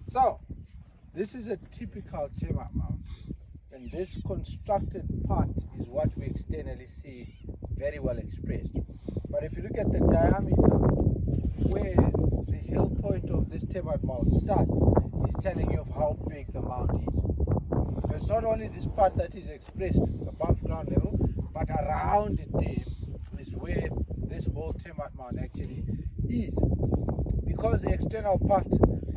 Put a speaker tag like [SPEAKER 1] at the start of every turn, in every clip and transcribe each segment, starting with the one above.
[SPEAKER 1] So, this is a typical termite mound, and this constructed part is what we externally see very well expressed. But if you look at the diameter, where the hill point of this termite mound starts, is telling you of how big the mound is. There's not only this part that is expressed above ground level, but around it there is where this whole termite mound actually is. Because the external part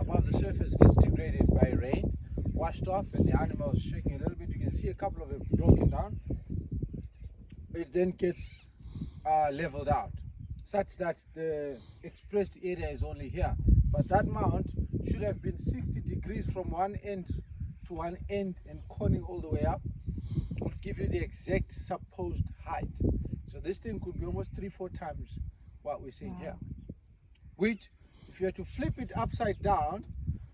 [SPEAKER 1] above the surface gets degraded by rain, washed off, and the animals shaking a little bit, you can see a couple of them broken down. It then gets leveled out, such that the expressed area is only here. But that mound should have been 60 degrees from one end to one end and coning all the way up, would give you the exact supposed height. So this thing could be almost 3-4 times what we're seeing here. Which, if you were to flip it upside down,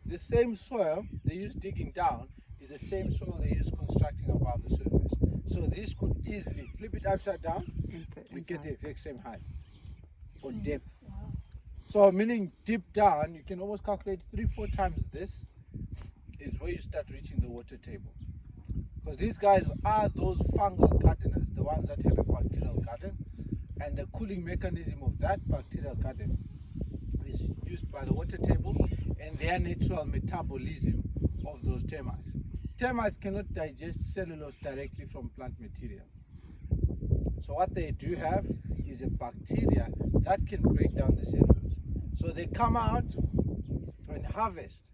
[SPEAKER 1] the same soil they use digging down is the same soil they use constructing above the surface. So this could easily flip it upside down, we get the exact same height or depth. So meaning deep down, you can almost calculate 3-4 times this is where you start reaching the water table. Because these guys are those fungal gardeners, the ones that have a bacterial garden, and the cooling mechanism of that bacterial garden is used by the water table and their natural metabolism of those termites. Termites cannot digest cellulose directly from plant material. So what they do have is a bacteria that can break down the cellulose. So they come out and harvest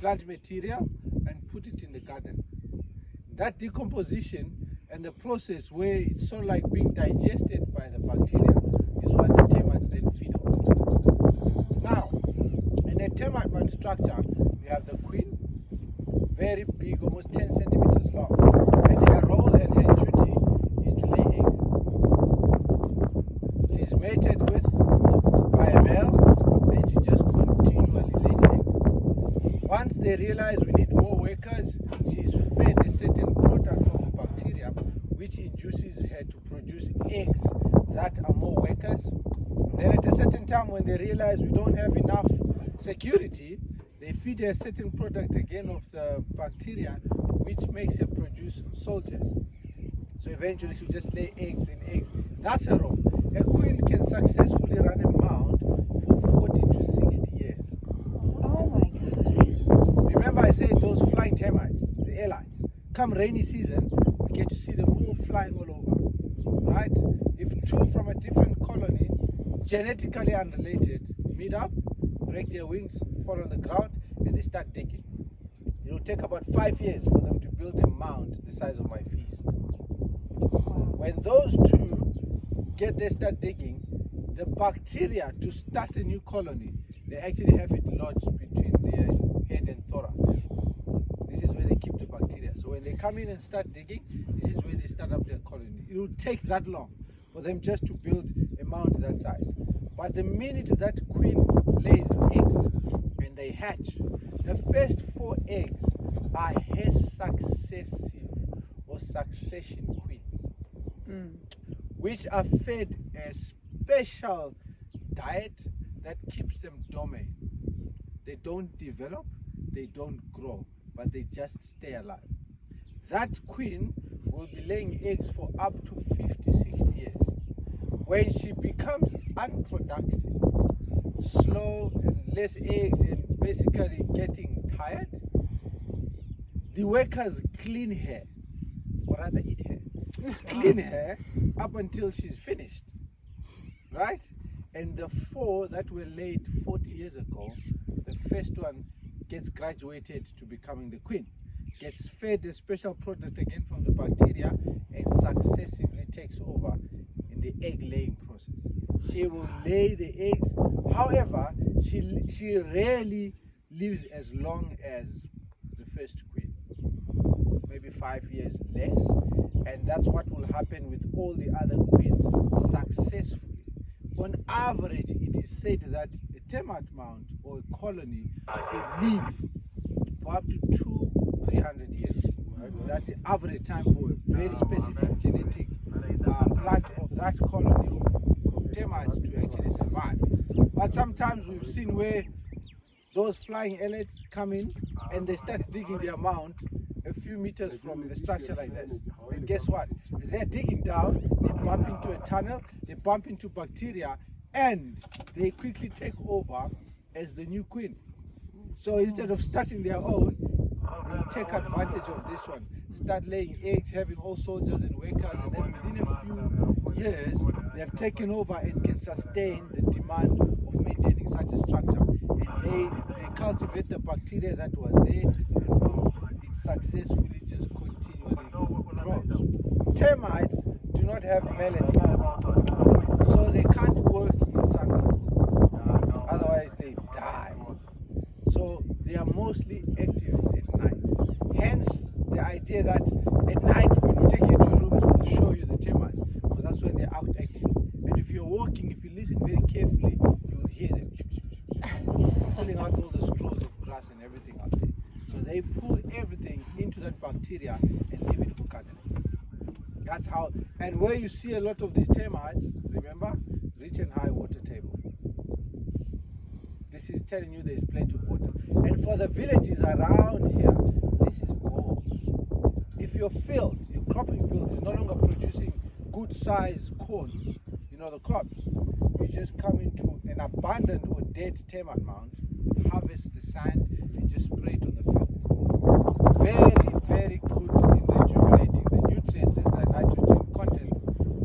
[SPEAKER 1] plant material and put it in the garden. That decomposition and the process where it's sort of like being digested by the bacteria is what the termites then feed on. Now, in a termite mound structure, you have the queen, very big, almost 10 centimeters long, and her role and her duty is to lay eggs. She's mated with by a male, and she just continually lays eggs. Once they realize we need more workers, she's fed a certain product from the bacteria which induces her to produce eggs that are more workers. Then at a certain time when they realize we don't have enough security, they feed her a certain product again of the bacteria which makes her produce soldiers. So eventually she'll just lay eggs and eggs. That's her role. A queen can successfully run a mound for 40 to 60 years.
[SPEAKER 2] Oh my gosh.
[SPEAKER 1] Remember I said those flying termites, the airlines. Come rainy season, we get to see them all flying all over, right? If two from a different colony, genetically unrelated, meet up, break their wings, fall on the ground, and they start digging. It will take about 5 years for them to build a mound the size of my fist. When those two get there, start digging, the bacteria to start a new colony, they actually have it lodged between their head and thorax. This is where they keep the bacteria. So when they come in and start digging, this is where they start up their colony. It will take that long for them just to build a mound that size. But the minute that queen lays eggs and they hatch, the first 4 eggs are her successive or succession queens, which are fed a special diet that keeps them dormant. They don't develop, they don't grow, but they just stay alive. That queen will be laying eggs for up to 50, 60 years. When she becomes unproductive, slow and less eggs and basically getting tired, the workers clean her, or rather eat her, clean her up until she's finished, right? And the 4 that were laid 40 years ago, the first one gets graduated to becoming the queen, gets fed a special product again from the bacteria, and successively takes over in the egg laying process. She will lay the eggs, however, she rarely lives as long as the first queen, maybe 5 years less, and that's what will happen with all the other queens successfully. On average, it is said that a termite mound or a colony will live for up to 200-300 years. Right? That's the average time for a very specific genetic plant of that colony of termites to actually survive. But sometimes we've seen where those flying ellets come in and they start digging their mound a few meters from the structure like this. And guess what? As they're digging down, they bump into a tunnel, they bump into bacteria, and they quickly take over as the new queen. So instead of starting their own, they take advantage of this one, start laying eggs, having all soldiers and workers, and then within a few years, they have taken over and can sustain the demand of maintaining such a structure. And they cultivate the bacteria that was there, and boom, it successfully just continually grows. Termites do not have melanin, so they can't work in sunlight, otherwise they die. So they are mostly active at night. Hence the idea that at night when we take you to rooms, we'll show you the termites, because that's when they're out active. And if you're walking, if you listen very carefully, you'll hear them pulling out all the straws of grass and everything out there. So they pull everything into that bacteria and leave it for gardening. That's how, and where you see a lot of these termites, remember, rich and high water table. This is telling you there's plenty of water. And for the villages around here, this is gold. If your field, your cropping field is no longer producing good size corn, you know, the crops, you just come into an abandoned or dead termite mound, harvest the sand and just spray it on the field. Very, very good in rejuvenating the nutrients and the nitrogen content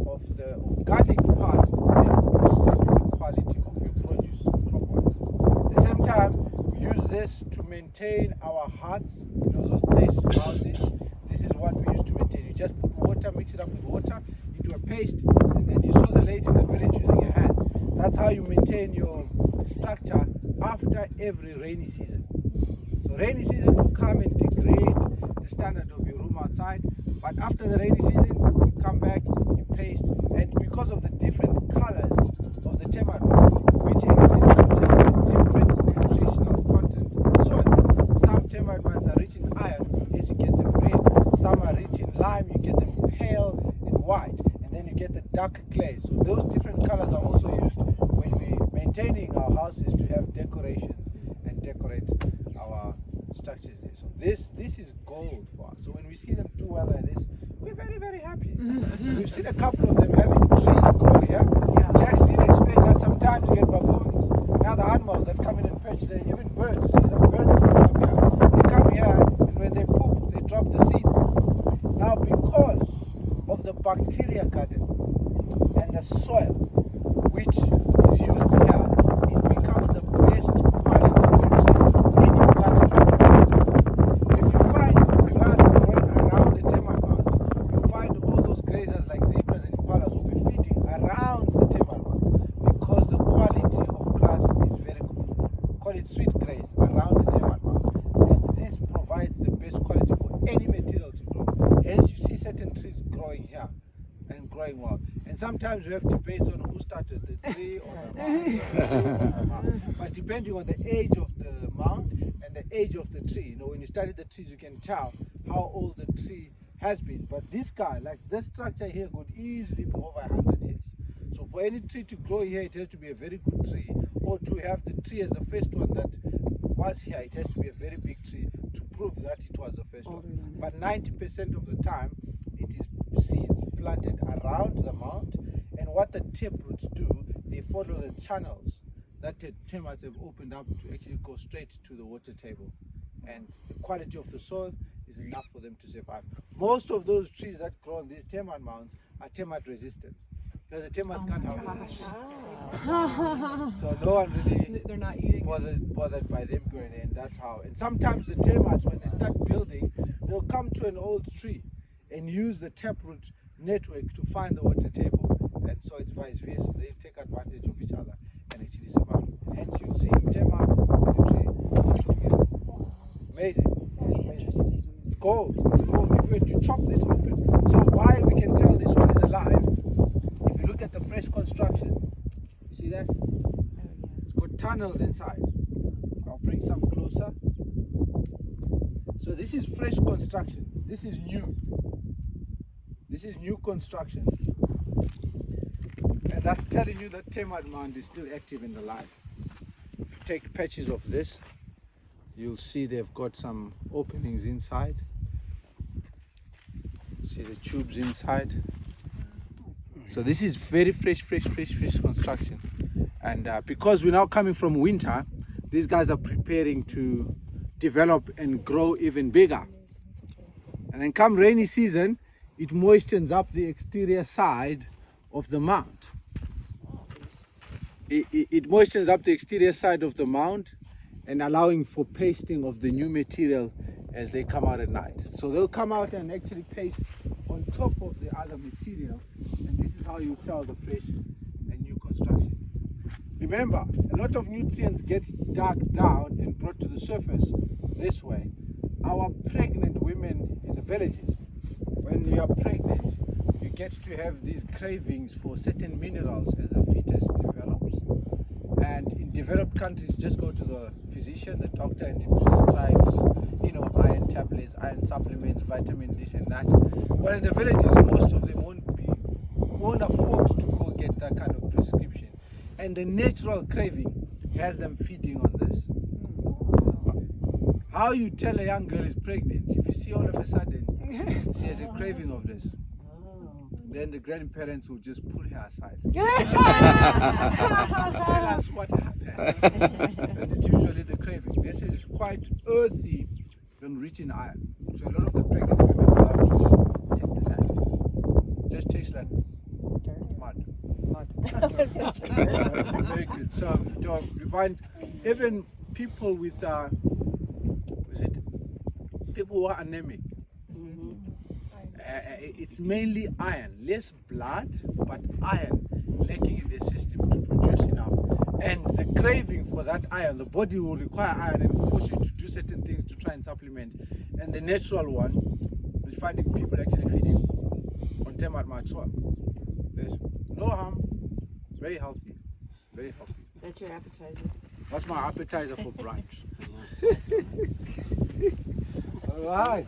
[SPEAKER 1] of the organic part and boosts the quality of your produce crop-wise. At the same time, we use this to maintain our huts, you know, those thatched houses. This is what we use to maintain. You just put water, mix it up with water into a paste, and then you saw the lady in the village using her hands. That's how you maintain your structure after every rainy season. So rainy season will come and degrade the standard of your room outside, but after the rainy season, you come back, you paste, and because of the different colors of the termite mound, which exhibit different nutritional content in the soil. Some termite mounds are rich in iron, yes, you get them red. Some are rich in lime, you get them pale and white, and then you get the dark clay. So those different colors are also used when we're maintaining our houses to have decorations and decorate our structures there. So this is gold for us. So when we see them do well like this, we're very, very happy. We've seen a couple of them having trees grow here. Jax did explain that sometimes you get baboons and other animals that come in and perch there, even birds. See the birds come here. They come here and when they poop, they drop the seeds. Now because of the bacteria garden and the soil which is used here, it becomes the best quality nutrient for any plant to grow. If you find grass growing around the termite mound, you find all those grazers like zebras and impalas will be feeding around the termite mound because the quality of grass is very good. Call it sweet graze around the termite mound. And this provides the best quality for any material to grow. Hence you see certain trees growing here and growing well. And sometimes we have debates on who started the tree or the mound. But depending on the age of the mound and the age of the tree, you know, when you study the trees, you can tell how old the tree has been. But this guy, like this structure here, could easily be over 100 years. So for any tree to grow here, it has to be a very good tree, or to have the tree as the first one that was here, it has to be a very big tree to prove that it was the first one. But 90% of the time, it is seeds planted around the mound, and what the taproots do, they follow the channels that the termites have opened up to actually go straight to the water table, and the quality of the soil is enough for them to survive. Most of those trees that grow on these termite mounds are termite resistant, because the termites can't harvest them. So no one really
[SPEAKER 2] They're not eating
[SPEAKER 1] bothered by them going in. That's how. And sometimes the termites, when they start building, they'll come to an old tree and use the taproot network to find the water table. And so it's vice versa. They take advantage of each other and actually survive. Hence you see termite and the tree working together. Amazing. Amazing. It's gold. It's gold. If we were to chop this open, so why we can tell this one is alive, if you look at the fresh construction, you see that? It's got tunnels inside. I'll bring some closer. So this is fresh construction. This is new. This is new construction. And that's telling you that termite mound is still active and alive. If you take patches of this, You'll see they've got some openings inside. See the tubes inside. So this is very fresh construction. And because we're now coming from winter, these guys are preparing to develop and grow even bigger. And then come rainy season, it moistens up the exterior side of the mound. It moistens up the exterior side of the mound and allowing for pasting of the new material as they come out at night. So they'll come out and actually paste on top of the other material, and this is how you tell the fresh and new construction. Remember, a lot of nutrients get dug down and brought to the surface this way. Our pregnant women in the villages, when you are pregnant, you get to have these cravings for certain minerals as the fetus develops. And in developed countries, just go to the physician, the doctor, and he prescribes, iron tablets, iron supplements, vitamin this and that. But in the villages, most of them won't afford to go get that kind of prescription. And the natural craving has them feeding on this. How you tell a young girl is pregnant, if you see all of a sudden she has a craving of this, then the grandparents will just pull her aside. Tell us what happened. And it's usually the craving. This is quite earthy and rich in iron. So a lot of the pregnant women love to take this iron. Just tastes like mud. Very good. So you find even people with people who are anemic. It's mainly iron, less blood, but iron lacking in the system to produce enough. And the craving for that iron, the body will require iron and force you to do certain things to try and supplement. And the natural one, we finding people actually feeding on termite soil. There's no harm, very healthy, very healthy.
[SPEAKER 2] That's your appetizer.
[SPEAKER 1] That's my appetizer for brunch. All right.